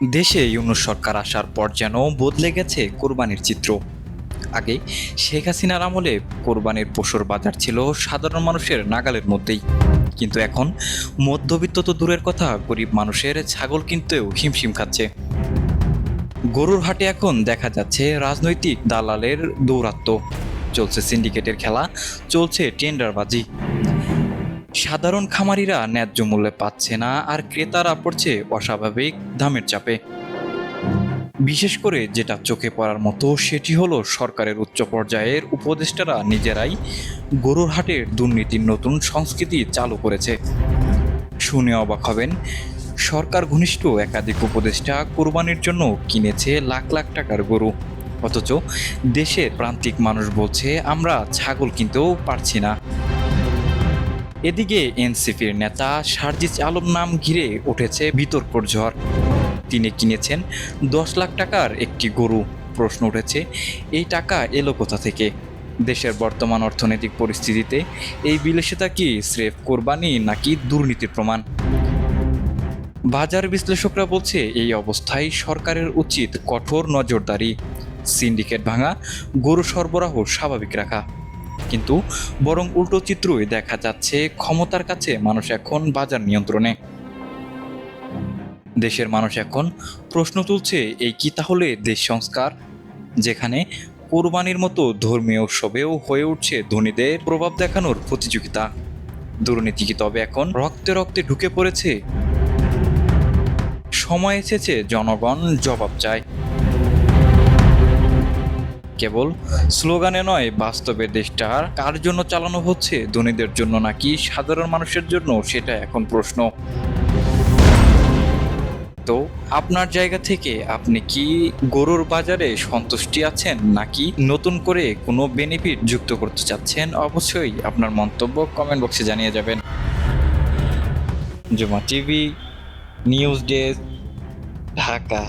দেশে ইউনূস সরকার আসার পর যেন বদলে গেছে কোরবানির চিত্র। আগে শেখ হাসিনার আমলে কোরবানির পশুর বাজার ছিল সাধারণ মানুষের নাগালের মধ্যেই, কিন্তু এখন মধ্যবিত্ত তো দূরের কথা, গরিব মানুষের ছাগল কিনতেও হিমশিম খাচ্ছে। গরুর হাটে এখন দেখা যাচ্ছে রাজনৈতিক দালালের দৌরাত্ম্য, চলছে সিন্ডিকেটের খেলা, চলছে টেন্ডারবাজি। সাধারণ খামারিরা ন্যায্য মূল্যে পাচ্ছে না, আর ক্রেতারা পড়ছে অস্বাভাবিক দামের চাপে। বিশেষ করে যেটা চোখে পড়ার মতো সেটি হলো সরকারের উচ্চ পর্যায়ের উপদেষ্টারা নিজেরাই গরুর হাটের দুর্নীতির নতুন সংস্কৃতি চালু করেছে। শুনে অবাক হবেন, সরকার ঘনিষ্ঠ একাধিক উপদেষ্টা কোরবানির জন্য কিনেছে লাখ লাখ টাকার গরু, অথচ দেশের প্রান্তিক মানুষ বলছে আমরা ছাগল কিনতেও পারছি না। এদিকে এনসিপির নেতা সার্জিস আলম নাম ঘিরে উঠেছে বিতর্কর ঝড়। তিনি কিনেছেন 10 লাখ টাকার একটি গরু। প্রশ্ন উঠেছে, এই টাকা এলো কোথা থেকে? দেশের বর্তমান অর্থনৈতিক পরিস্থিতিতে এই বিলাসিতা কি স্রেফ কোরবানি নাকি দুর্নীতির প্রমাণ? বাজার বিশ্লেষকরা বলছে এই অবস্থায় সরকারের উচিত কঠোর নজরদারি, সিন্ডিকেট ভাঙা, গরু সরবরাহ স্বাভাবিক রাখা। কিন্তু বরং উল্টো চিত্রই দেখা যাচ্ছে, ক্ষমতার কাছে মানুষ এখন বাজার নিয়ন্ত্রণে। দেশের মানুষ এখন প্রশ্ন তুলছে, এই কি তাহলে দেশ সংস্কার, যেখানে কোরবানির মতো ধর্মীয় উৎসবেও হয়ে উঠছে ধনীদের প্রভাব দেখানোর প্রতিযোগিতা? দুর্নীতি কি তবে এখন রক্তে রক্তে ঢুকে পড়েছে? সময় এসেছে জনগণ জবাব চায়। কেবল স্লোগানে নয়, বাস্তবে দেশটা কার জন্য চালানো হচ্ছে, ধনীদের জন্য নাকি সাধারণ মানুষের জন্য, সেটা এখন প্রশ্ন। তো আপনার জায়গা থেকে আপনি কি গরুর বাজারে সন্তুষ্টি আছেন, নাকি নতুন করে কোনো বেনিফিট যুক্ত করতে চাচ্ছেন? অবশ্যই আপনার মন্তব্য কমেন্ট বক্সে জানিয়ে যাবেন। জুমা টিভি, নিউজ ডেস্ক, ঢাকা।